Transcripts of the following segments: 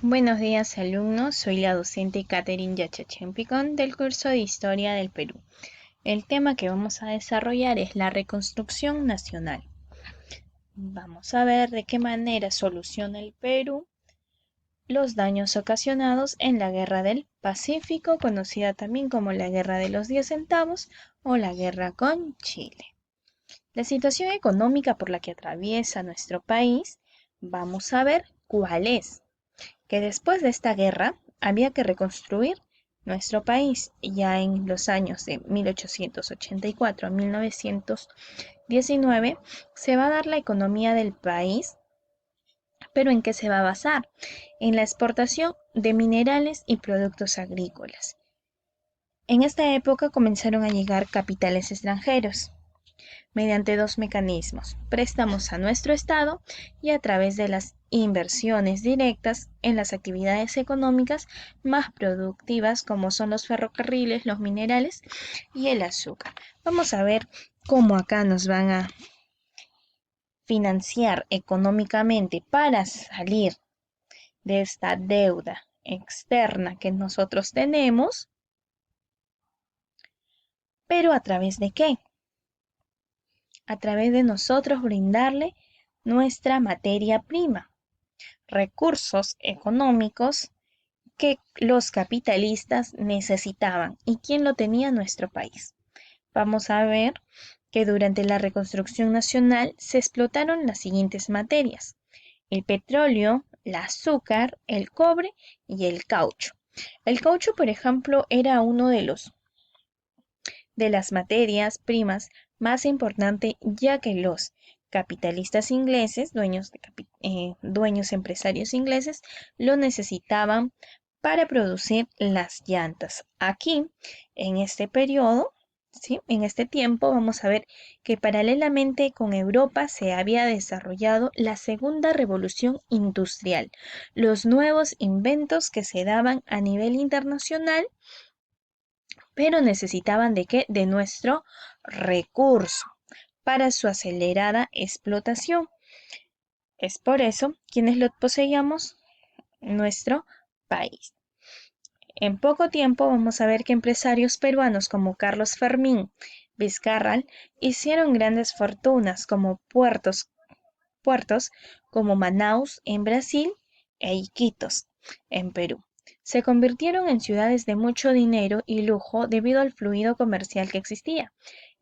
Buenos días, alumnos. Soy la docente Catherine Yachachempicón del curso de Historia del Perú. El tema que vamos a desarrollar es la reconstrucción nacional. Vamos a ver de qué manera soluciona el Perú los daños ocasionados en la Guerra del Pacífico, conocida también como la Guerra de los 10 centavos o la Guerra con Chile. La situación económica por la que atraviesa nuestro país, vamos a ver cuál es. Que después de esta guerra había que reconstruir nuestro país. Ya en los años de 1884 a 1919 se va a dar la economía del país, pero ¿en qué se va a basar? En la exportación de minerales y productos agrícolas. En esta época comenzaron a llegar capitales extranjeros mediante dos mecanismos: préstamos a nuestro Estado y a través de las inversiones directas en las actividades económicas más productivas como son los ferrocarriles, los minerales y el azúcar. Vamos a ver cómo acá nos van a financiar económicamente para salir de esta deuda externa que nosotros tenemos, pero ¿a través de qué? A través de nosotros brindarle nuestra materia prima, recursos económicos que los capitalistas necesitaban. ¿Y quién lo tenía? Nuestro país. Vamos a ver que durante la reconstrucción nacional se explotaron las siguientes materias: el petróleo, el azúcar, el cobre y el caucho. El caucho, por ejemplo, era uno de las materias primas más importante, ya que los capitalistas ingleses, dueños empresarios ingleses, lo necesitaban para producir las llantas. Aquí, en este periodo, ¿sí? En este tiempo, vamos a ver que paralelamente con Europa se había desarrollado la segunda revolución industrial, los nuevos inventos que se daban a nivel internacional, pero necesitaban ¿de qué? De nuestro recurso para su acelerada explotación. Es por eso quienes lo poseíamos, nuestro país. En poco tiempo vamos a ver que empresarios peruanos como Carlos Fermín Vizcarral hicieron grandes fortunas como puertos como Manaus en Brasil e Iquitos en Perú. Se convirtieron en ciudades de mucho dinero y lujo debido al fluido comercial que existía.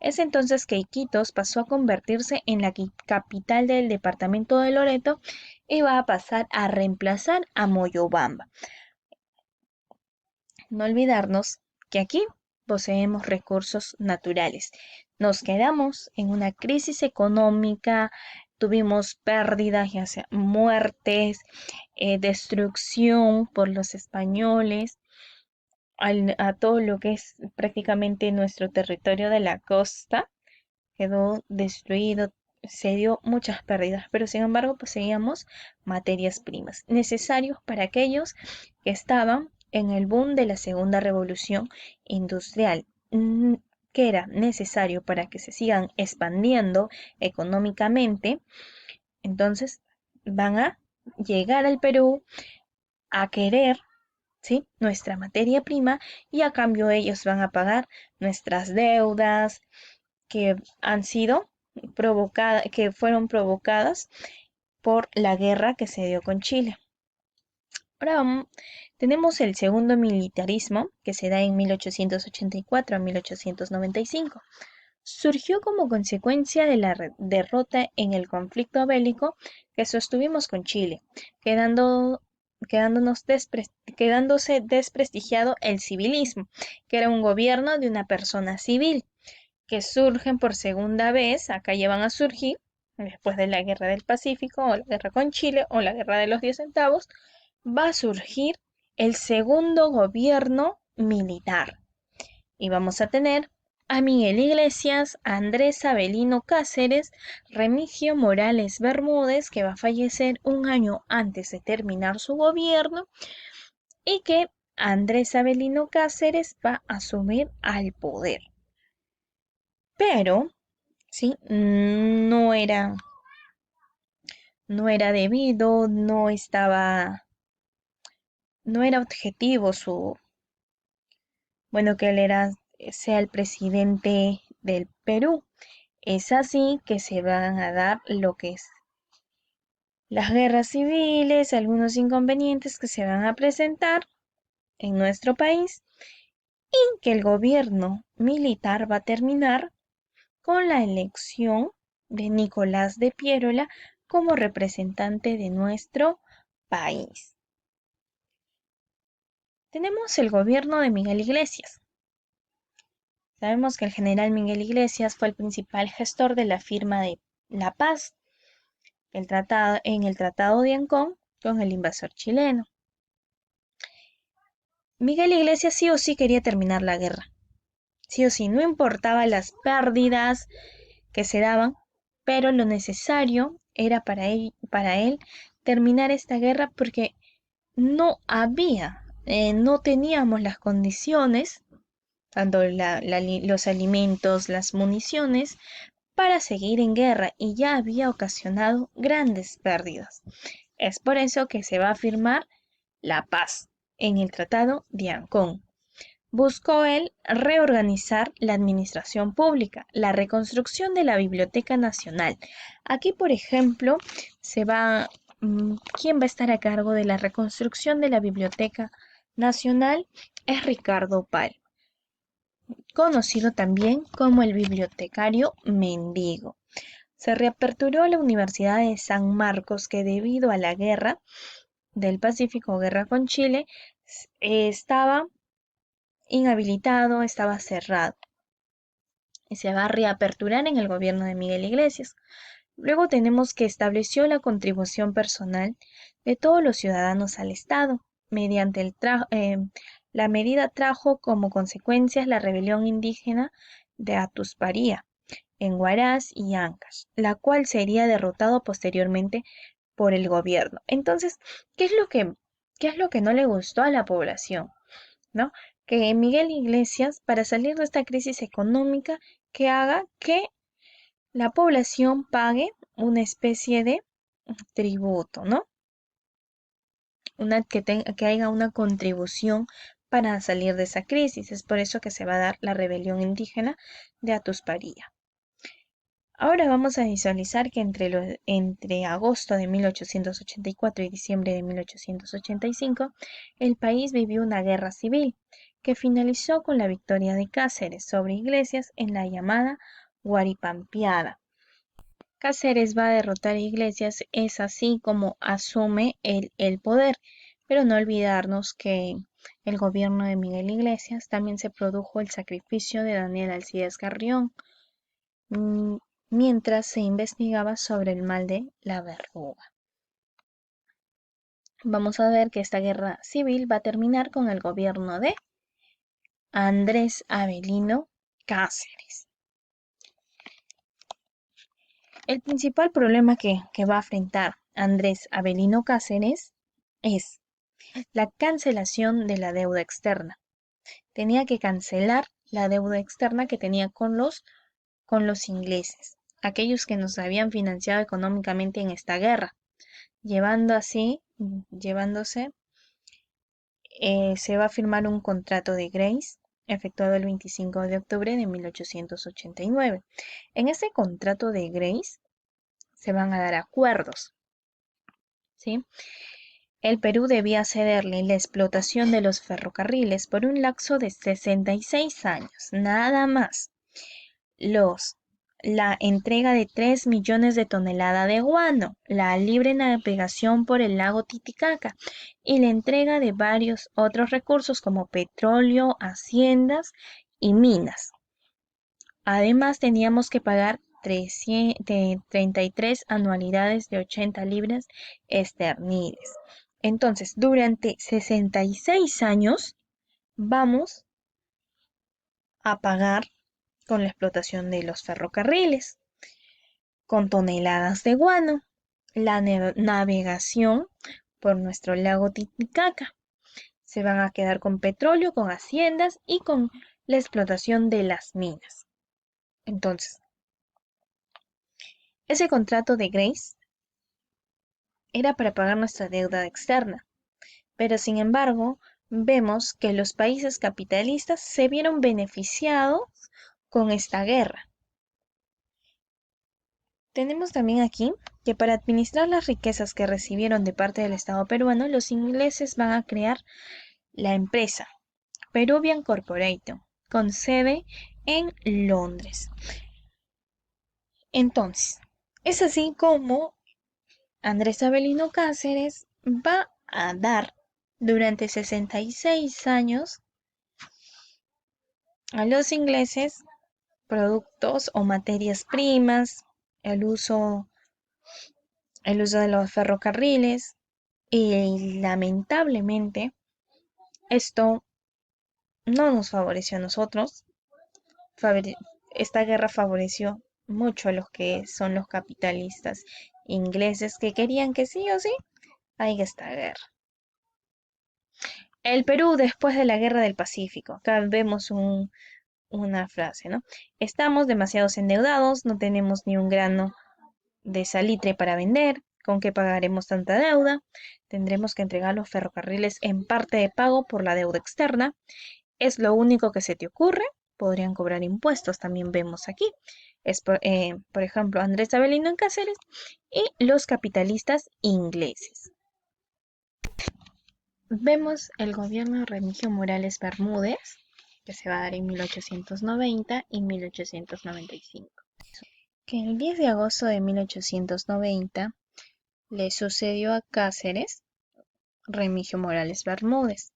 Es entonces que Iquitos pasó a convertirse en la capital del departamento de Loreto y va a pasar a reemplazar a Moyobamba. No olvidarnos que aquí poseemos recursos naturales. Nos quedamos en una crisis económica, tuvimos pérdidas, ya sea muertes, destrucción por los españoles, a todo lo que es prácticamente nuestro territorio de la costa, quedó destruido, se dio muchas pérdidas, pero sin embargo poseíamos materias primas necesarios para aquellos que estaban en el boom de la segunda revolución industrial, que era necesario para que se sigan expandiendo económicamente. Entonces van a llegar al Perú a querer, ¿sí?, nuestra materia prima, y a cambio ellos van a pagar nuestras deudas que han sido que fueron provocadas por la guerra que se dio con Chile. Ahora tenemos el segundo militarismo, que se da en 1884 a 1895. Surgió como consecuencia de la derrota en el conflicto bélico que sostuvimos con Chile, quedando, quedándose desprestigiado el civilismo, que era un gobierno de una persona civil, que surgen por segunda vez. Acá ya van a surgir, después de la Guerra del Pacífico o la guerra con Chile o la Guerra de los 10 centavos, va a surgir el segundo gobierno militar. Y vamos a tener a Miguel Iglesias, a Andrés Avelino Cáceres, Remigio Morales Bermúdez, que va a fallecer un año antes de terminar su gobierno, y que Andrés Avelino Cáceres va a asumir al poder. Pero, ¿sí?, no era debido, no estaba no era objetivo que sea el presidente del Perú. Es así que se van a dar lo que es las guerras civiles, algunos inconvenientes que se van a presentar en nuestro país y que el gobierno militar va a terminar con la elección de Nicolás de Piérola como representante de nuestro país. Tenemos el gobierno de Miguel Iglesias. Sabemos que el general Miguel Iglesias fue el principal gestor de la firma de la paz en el Tratado de Ancón con el invasor chileno. Miguel Iglesias sí o sí quería terminar la guerra. Sí o sí, no importaba las pérdidas que se daban, pero lo necesario era para él terminar esta guerra porque no teníamos las condiciones, tanto los alimentos, las municiones, para seguir en guerra y ya había ocasionado grandes pérdidas. Es por eso que se va a firmar la paz en el Tratado de Ancón. Buscó él reorganizar la administración pública, la reconstrucción de la Biblioteca Nacional. Aquí, por ejemplo, ¿quién va a estar a cargo de la reconstrucción de la Biblioteca Nacional? Es Ricardo Pal, conocido también como el bibliotecario mendigo. Se reaperturó la Universidad de San Marcos que debido a la guerra del Pacífico, guerra con Chile, estaba inhabilitado, estaba cerrado y se va a reaperturar en el gobierno de Miguel Iglesias. Luego tenemos que estableció la contribución personal de todos los ciudadanos al Estado. La medida trajo como consecuencias la rebelión indígena de Atusparía en Huaraz y Ancash, la cual sería derrotado posteriormente por el gobierno. Entonces, qué es lo que no le gustó a la población? ¿No? Que Miguel Iglesias, para salir de esta crisis económica, que haga que la población pague una especie de tributo, ¿no? Que haya una contribución para salir de esa crisis. Es por eso que se va a dar la rebelión indígena de Atusparía. Ahora vamos a visualizar que entre agosto de 1884 y diciembre de 1885, el país vivió una guerra civil que finalizó con la victoria de Cáceres sobre Iglesias en la llamada Guaripampiada. Cáceres va a derrotar a Iglesias, es así como asume el poder, pero no olvidarnos que el gobierno de Miguel Iglesias también se produjo el sacrificio de Daniel Alcides Carrión, mientras se investigaba sobre el mal de la verruga. Vamos a ver que esta guerra civil va a terminar con el gobierno de Andrés Avelino Cáceres. El principal problema que va a enfrentar Andrés Avelino Cáceres es la cancelación de la deuda externa. Tenía que cancelar la deuda externa que tenía con los ingleses, aquellos que nos habían financiado económicamente en esta guerra, llevándose, se va a firmar un contrato de Grace efectuado el 25 de octubre de 1889. En ese contrato de Grace se van a dar acuerdos, ¿sí? El Perú debía cederle la explotación de los ferrocarriles por un lapso de 66 años, nada más. La entrega de 3 millones de toneladas de guano, la libre navegación por el lago Titicaca y la entrega de varios otros recursos como petróleo, haciendas y minas. Además, teníamos que pagar 33 anualidades de 80 libras esterlinas. Entonces, durante 66 años vamos a pagar con la explotación de los ferrocarriles, con toneladas de guano, la navegación por nuestro lago Titicaca. Se van a quedar con petróleo, con haciendas y con la explotación de las minas. Entonces, ese contrato de Grace era para pagar nuestra deuda externa. Pero sin embargo, vemos que los países capitalistas se vieron beneficiados con esta guerra. Tenemos también aquí que para administrar las riquezas que recibieron de parte del Estado peruano, los ingleses van a crear la empresa Peruvian Corporation, con sede en Londres. Entonces, es así como Andrés Avelino Cáceres va a dar durante 66 años a los ingleses productos o materias primas, el uso, el uso de los ferrocarriles, y lamentablemente esto no nos favoreció a nosotros. Esta guerra favoreció mucho a los que son los capitalistas ingleses que querían que sí o sí haya esta guerra. El Perú después de la Guerra del Pacífico. Acá vemos una frase, ¿no? Estamos demasiado endeudados, no tenemos ni un grano de salitre para vender. ¿Con qué pagaremos tanta deuda? Tendremos que entregar los ferrocarriles en parte de pago por la deuda externa. ¿Es lo único que se te ocurre? Podrían cobrar impuestos, también vemos aquí. Es por ejemplo, Andrés Avelino en Cáceres y los capitalistas ingleses. Vemos el gobierno de Remigio Morales Bermúdez, que se va a dar en 1890 y 1895. Que el 10 de agosto de 1890 le sucedió a Cáceres Remigio Morales Bermúdez.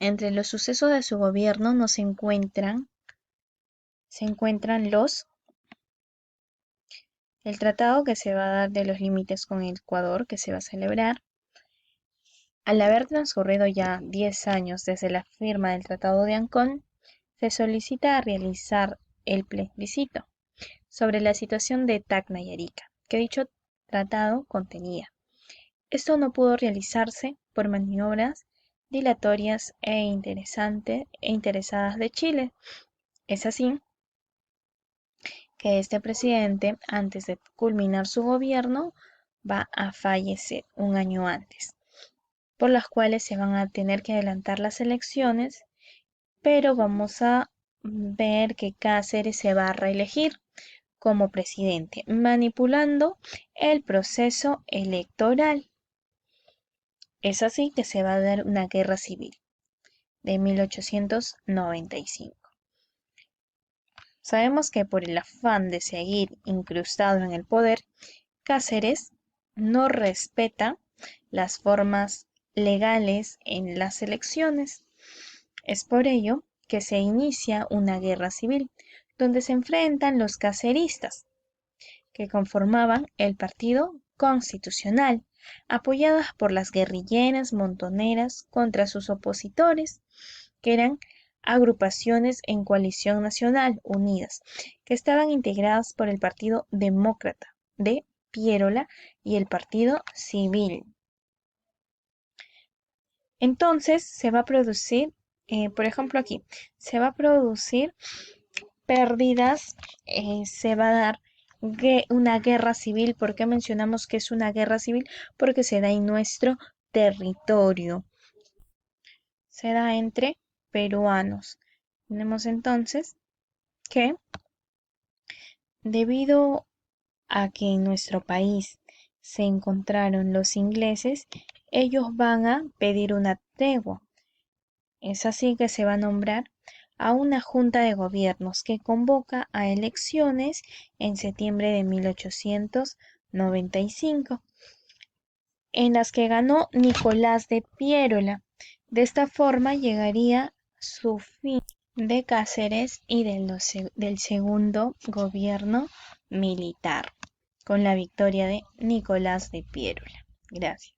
Entre los sucesos de su gobierno se encuentran el tratado que se va a dar de los límites con Ecuador, que se va a celebrar. Al haber transcurrido ya 10 años desde la firma del Tratado de Ancón, se solicita realizar el plebiscito sobre la situación de Tacna y Arica, que dicho tratado contenía. Esto no pudo realizarse por maniobras dilatorias e interesadas de Chile. Es así que este presidente, antes de culminar su gobierno, va a fallecer un año antes, por las cuales se van a tener que adelantar las elecciones, pero vamos a ver que Cáceres se va a reelegir como presidente, manipulando el proceso electoral. Es así que se va a dar una guerra civil de 1895. Sabemos que por el afán de seguir incrustado en el poder, Cáceres no respeta las formas legales en las elecciones. Es por ello que se inicia una guerra civil, donde se enfrentan los caceristas, que conformaban el Partido Constitucional, apoyadas por las guerrilleras montoneras contra sus opositores, que eran agrupaciones en coalición nacional unidas, que estaban integradas por el Partido Demócrata de Piérola y el Partido Civil. Entonces se va a producir, por ejemplo aquí, se va a producir pérdidas, se va a dar una guerra civil. ¿Por qué mencionamos que es una guerra civil? Porque se da en nuestro territorio, se da entre peruanos. Tenemos entonces que debido a que en nuestro país se encontraron los ingleses, ellos van a pedir una tregua. Es así que se va a nombrar a una junta de gobiernos que convoca a elecciones en septiembre de 1895, en las que ganó Nicolás de Piérola. De esta forma llegaría su fin de Cáceres y del segundo gobierno militar, con la victoria de Nicolás de Piérola. Gracias.